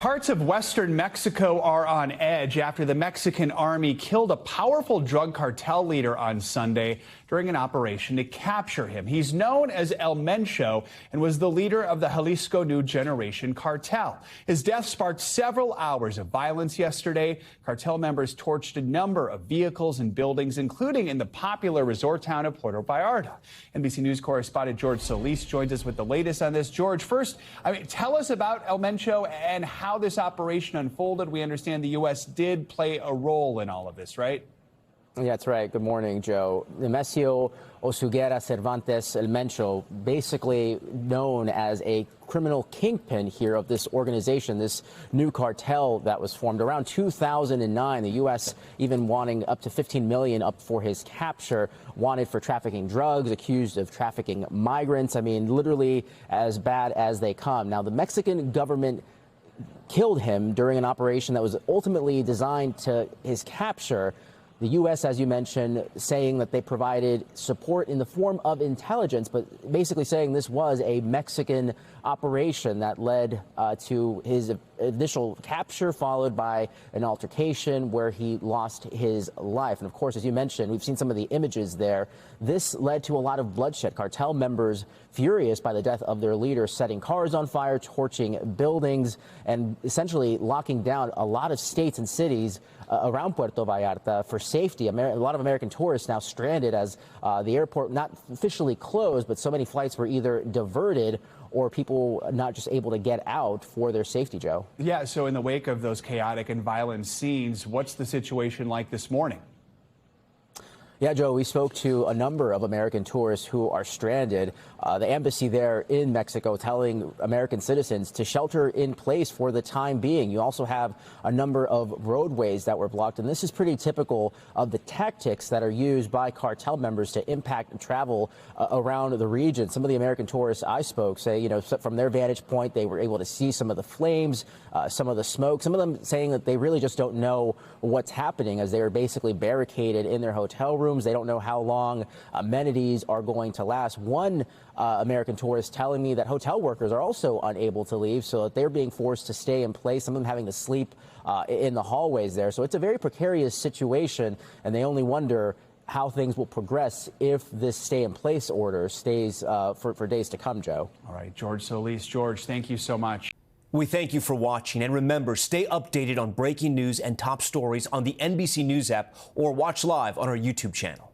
Parts of western Mexico are on edge after the Mexican army killed a powerful drug cartel leader on Sunday during an operation to capture him. He's known as El Mencho and was the leader of the Jalisco New Generation Cartel. His death sparked several hours of violence yesterday. Cartel members torched a number of vehicles and buildings, including in the popular resort town of Puerto Vallarta. NBC News correspondent George Solis joins us with the latest on this. George, first, tell us about El Mencho and how this operation unfolded. We understand the U.S. did play a role in all of this, right? Yeah, that's right. Good morning, Joe. Nemesio Osuguera Cervantes El Mencho, basically known as a criminal kingpin here of this organization, this new cartel that was formed around 2009. The U.S. even wanting up to $15 million up for his capture, wanted for trafficking drugs, accused of trafficking migrants. I mean, literally as bad as they come. Now, the Mexican government killed him during an operation that was ultimately designed to his capture. The U.S., as you mentioned, saying that they provided support in the form of intelligence, but basically saying this was a Mexican operation that led to his initial capture, followed by an altercation where he lost his life. And of course, as you mentioned, we've seen some of the images there. This led to a lot of bloodshed. Cartel members furious by the death of their leader, setting cars on fire, torching buildings, and essentially locking down a lot of states and cities around Puerto Vallarta for safety. A lot of American tourists now stranded as the airport not officially closed, but so many flights were either diverted or people not just able to get out for their safety, Joe. Yeah, so in the wake of those chaotic and violent scenes, what's the situation like this morning? Yeah, Joe, we spoke to a number of American tourists who are stranded. The embassy there in Mexico telling American citizens to shelter in place for the time being. You also have a number of roadways that were blocked, and this is pretty typical of the tactics that are used by cartel members to impact travel around the region. Some of the American tourists I spoke say, you know, from their vantage point, they were able to see some of the flames, some of the smoke, some of them saying that they really just don't know what's happening as they are basically barricaded in their hotel rooms. They don't know how long amenities are going to last. One American tourist telling me that hotel workers are also unable to leave, so that they're being forced to stay in place, some of them having to sleep in the hallways there. So it's a very precarious situation, and they only wonder how things will progress if this stay-in-place order stays for days to come, Joe. All right, George Solis. George, thank you so much. We thank you for watching, and remember, stay updated on breaking news and top stories on the NBC News app or watch live on our YouTube channel.